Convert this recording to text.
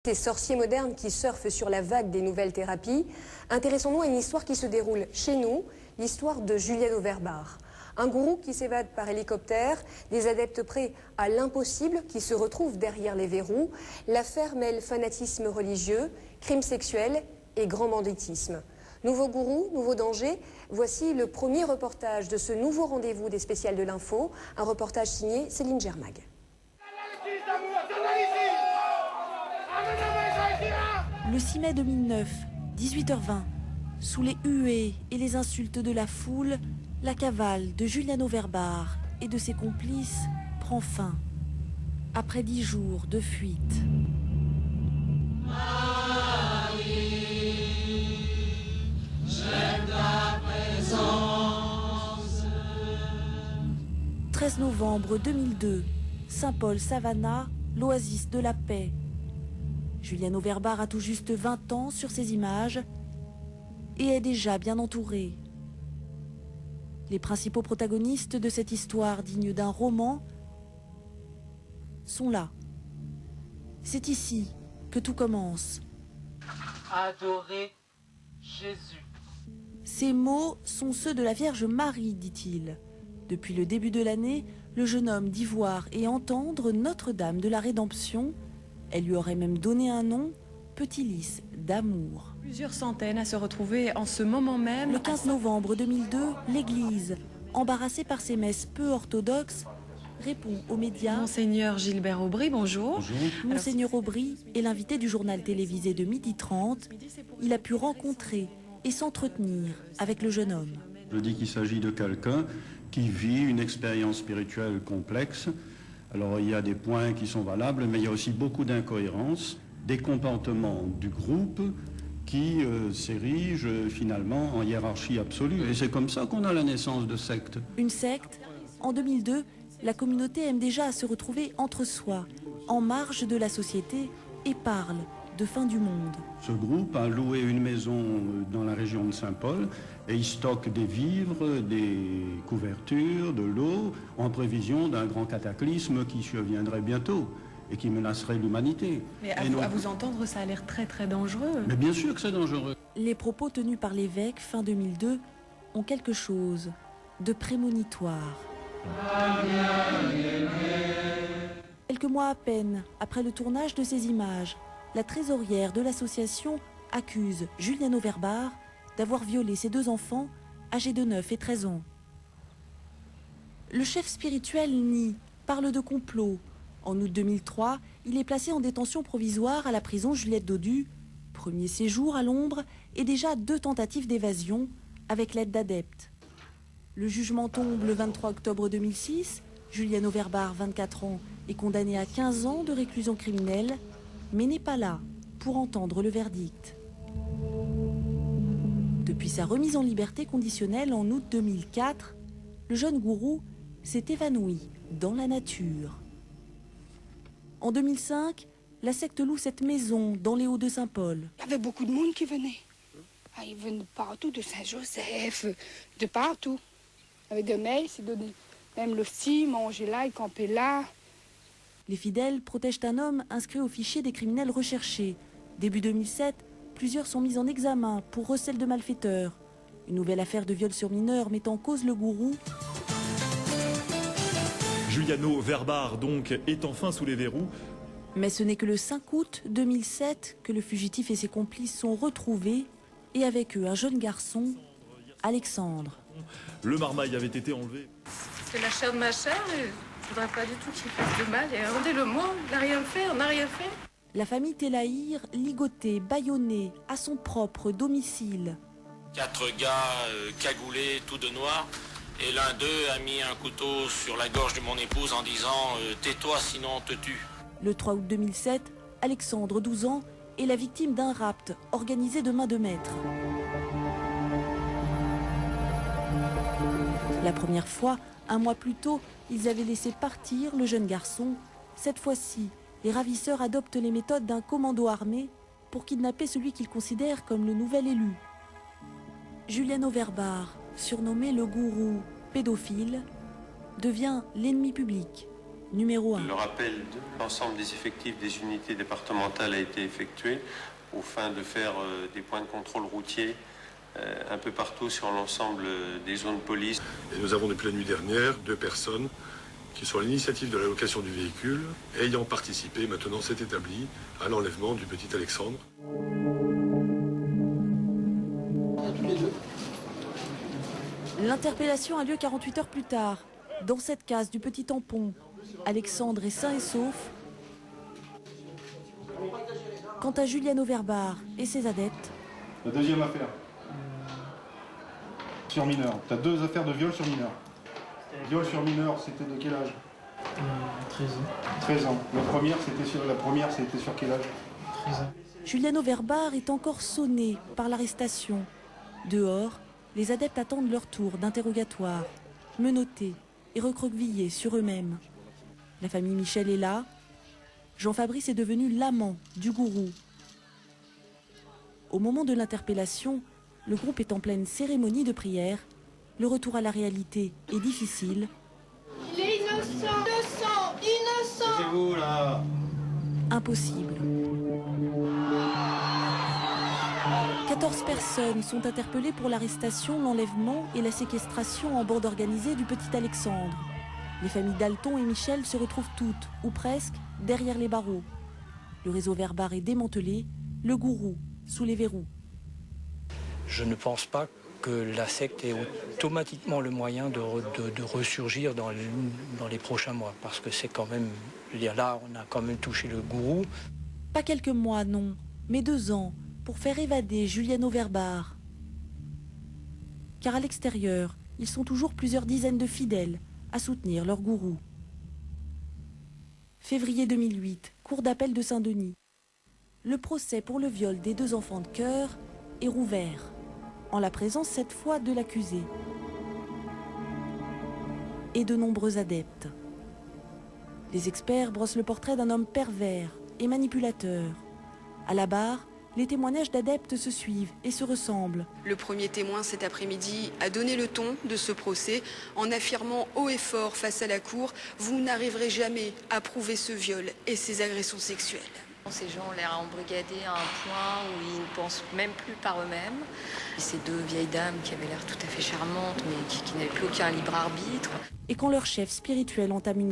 Ces sorciers modernes qui surfent sur la vague des nouvelles thérapies, intéressons-nous à une histoire qui se déroule chez nous, l'histoire de Juliano Verbar. Un gourou qui s'évade par hélicoptère, des adeptes prêts à l'impossible qui se retrouvent derrière les verrous. L'affaire mêle fanatisme religieux, crime sexuel et grand banditisme. Nouveau gourou, nouveau danger, voici le premier reportage de ce nouveau rendez-vous des spéciales de l'info, un reportage signé Céline Germag. Le 6 mai 2009, 18h20, sous les huées et les insultes de la foule, la cavale de Juliano Verbar et de ses complices prend fin. Après 10 jours de fuite. 13 novembre 2002, Saint-Paul-Savannah, l'oasis de la paix. Juliano Verbar a tout juste 20 ans sur ces images et est déjà bien entouré. Les principaux protagonistes de cette histoire digne d'un roman sont là. C'est ici que tout commence. Adorer Jésus. Ces mots sont ceux de la Vierge Marie, dit-il. Depuis le début de l'année, le jeune homme dit voir et entendre Notre-Dame de la Rédemption. Elle lui aurait même donné un nom, Petit Lys d'amour. Plusieurs centaines à se retrouver en ce moment même. Le 15 novembre 2002, l'Église, embarrassée par ses messes peu orthodoxes, répond aux médias. Monseigneur Gilbert Aubry, bonjour. Bonjour. Monseigneur Aubry est l'invité du journal télévisé de 12h30. Il a pu rencontrer et s'entretenir avec le jeune homme. Je dis qu'il s'agit de quelqu'un qui vit une expérience spirituelle complexe. Alors il y a des points qui sont valables, mais il y a aussi beaucoup d'incohérences, des comportements du groupe qui s'érigent finalement en hiérarchie absolue. Et c'est comme ça qu'on a la naissance de sectes. Une secte. En 2002, la communauté aime déjà à se retrouver entre soi, en marge de la société, et parle de fin du monde. Ce groupe a loué une maison dans la région de Saint-Paul et il stocke des vivres, des couvertures, de l'eau, en prévision d'un grand cataclysme qui surviendrait bientôt et qui menacerait l'humanité. Mais à vous entendre, ça a l'air très très dangereux. Mais bien sûr que c'est dangereux. Les propos tenus par l'évêque fin 2002 ont quelque chose de prémonitoire. Quelques mois à peine après le tournage de ces images, la trésorière de l'association accuse Juliano Verbar d'avoir violé ses 2 enfants âgés de 9 et 13 ans. Le chef spirituel nie, parle de complot. En août 2003, il est placé en détention provisoire à la prison Juliette Dodu. Premier séjour à l'ombre et déjà 2 tentatives d'évasion avec l'aide d'adeptes. Le jugement tombe le 23 octobre 2006. Juliano Verbar, 24 ans, est condamné à 15 ans de réclusion criminelle, mais n'est pas là pour entendre le verdict. Depuis sa remise en liberté conditionnelle en août 2004, le jeune gourou s'est évanoui dans la nature. En 2005, la secte loue cette maison dans les Hauts-de-Saint-Paul. Il y avait beaucoup de monde qui venait. Ah, ils venaient de partout, de Saint-Joseph, de partout. Avec des messes, ils donnaient même l'hostie, manger là, ils campaient là. Les fidèles protègent un homme inscrit au fichier des criminels recherchés. Début 2007, plusieurs sont mis en examen pour recel de malfaiteurs. Une nouvelle affaire de viol sur mineur met en cause le gourou. Juliano Verbar, donc, est enfin sous les verrous. Mais ce n'est que le 5 août 2007 que le fugitif et ses complices sont retrouvés, et avec eux un jeune garçon, Alexandre. Le marmaille avait été enlevé. C'est la chair de ma chair, et je voudrais pas du tout qu'il fasse de mal. Et rendez-le-moi, il n'a rien fait, on n'a rien fait. La famille Telaïr, ligotée, bâillonnée, à son propre domicile. 4 gars cagoulés, tout de noir. Et l'un d'eux a mis un couteau sur la gorge de mon épouse en disant « Tais-toi, sinon on te tue ». Le 3 août 2007, Alexandre, 12 ans, est la victime d'un rapt organisé de main de maître. La première fois, un mois plus tôt, ils avaient laissé partir le jeune garçon. Cette fois-ci, les ravisseurs adoptent les méthodes d'un commando armé pour kidnapper celui qu'ils considèrent comme le nouvel élu. Juliano Verbar, surnommé le gourou pédophile, devient l'ennemi public. numéro 1. Le rappel de l'ensemble des effectifs des unités départementales a été effectué aux fins de faire des points de contrôle routier un peu partout sur l'ensemble des zones police. Et nous avons depuis la nuit dernière 2 personnes qui sont à l'initiative de la location du véhicule, ayant participé, maintenant c'est établi, à l'enlèvement du petit Alexandre. L'interpellation a lieu 48 heures plus tard. Dans cette case du petit tampon, Alexandre est sain et sauf. Quant à Juliano Verbar et ses adeptes... La deuxième affaire. Sur mineur. Tu as 2 affaires de viol sur mineur. Viol sur mineur, c'était de quel âge 13 ans. 13 ans. La première, c'était sur quel âge 13 ans. Juliano Verbar est encore sonné par l'arrestation. Dehors, les adeptes attendent leur tour d'interrogatoire, menottés et recroquevillés sur eux-mêmes. La famille Michel est là. Jean-Fabrice est devenu l'amant du gourou. Au moment de l'interpellation, le groupe est en pleine cérémonie de prière. Le retour à la réalité est difficile. Il est innocent, innocent. Taisez-vous là. Impossible. 14 personnes sont interpellées pour l'arrestation, l'enlèvement et la séquestration en bande organisée du petit Alexandre. Les familles Dalton et Michel se retrouvent toutes, ou presque, derrière les barreaux. Le réseau Verbar est démantelé, le gourou sous les verrous. Je ne pense pas que la secte ait automatiquement le moyen de ressurgir dans les prochains mois, parce que c'est quand même, là on a quand même touché le gourou. Pas quelques mois, non, mais 2 ans, pour faire évader Juliano Verbar. Car à l'extérieur, ils sont toujours plusieurs dizaines de fidèles à soutenir leur gourou. Février 2008, cour d'appel de Saint-Denis. Le procès pour le viol des 2 enfants de cœur est rouvert, en la présence cette fois de l'accusé et de nombreux adeptes. Les experts brossent le portrait d'un homme pervers et manipulateur. À la barre, les témoignages d'adeptes se suivent et se ressemblent. Le premier témoin cet après-midi a donné le ton de ce procès en affirmant haut et fort face à la cour « Vous n'arriverez jamais à prouver ce viol et ces agressions sexuelles ». Ces gens ont l'air embrigadés à un point où ils ne pensent même plus par eux-mêmes. Ces 2 vieilles dames qui avaient l'air tout à fait charmantes mais qui n'avaient plus aucun libre arbitre. Et quand leur chef spirituel entame une